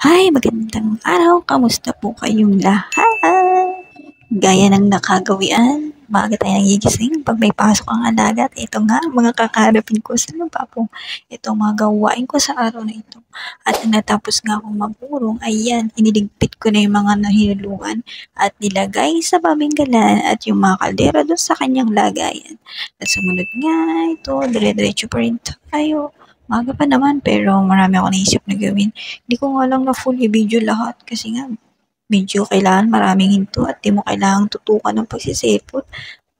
Hi, magandang araw. Kamusta po kayong lahat? Gaya ng nakagawian, maaga tayong nagigising 'pag may pasok ang alaga at ito nga mga kakaharapin ko sa pa po itong mga gawain ko sa araw na ito. At nang natapos nga akong magurong, ayan, iniligpit ko na yung mga nahinuluan at nilagay sa babenggalan at yung mga kaldero dun sa kanyang lagayan. At sumunod nga ito, dire-diretso pa rin tayo. Maaga pa naman pero marami akong naisip na gawin. Hindi ko nga lang na full i-video lahat kasi nga medyo kailangan maraming hinto at di mo kailangang tutukan ng pagsisipot.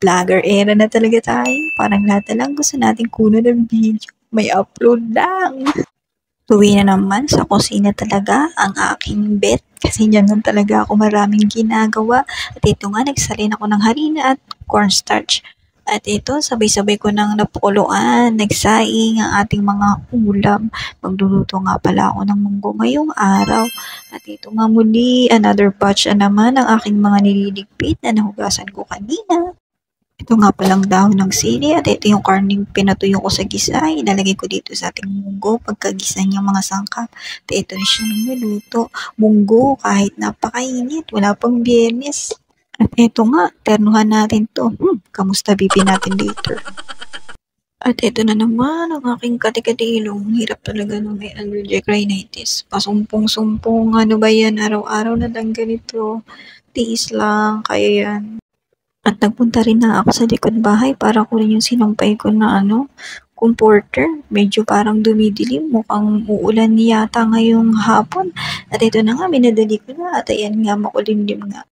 Vlogger era na talaga tayo. Parang lahat na lang gusto nating kuno ng video. May upload lang. Uwi na naman sa kusina talaga ang aking bet kasi diyan lang talaga ako maraming ginagawa. At ito nga, nagsalin ako ng harina at cornstarch. At ito, sabay-sabay ko nang napukuluan, nagsaing ang ating mga ulam. Magluluto nga pala ako ng munggo ngayong araw. At ito nga muli, another batch na naman ang aking mga nililigpit na nahugasan ko kanina. Ito nga palang dahon ng sili at ito yung karning pinatuyo ko sa gisa. Ilalagay ko dito sa ating munggo pagkagisa niyang mga sangkap. At ito na siya nung niluto. Munggo kahit napakainit. Wala pang biyernes. At ito nga, ternuhan natin to. Kamusta bibi natin later? At ito na naman ang aking katikadilong. Hirap talaga na may allergic rhinitis. Pasumpong-sumpong. Ano ba yan? Araw-araw na lang ganito. Tiis lang. Kaya yan. At nagpunta rin na ako sa likod bahay para kunin yung sinumpay ko na comforter. Medyo parang dumidilim, mukhang uulan yata ngayong hapon. At ito na nga, minadali ko na at ayan nga, makulimlim nga.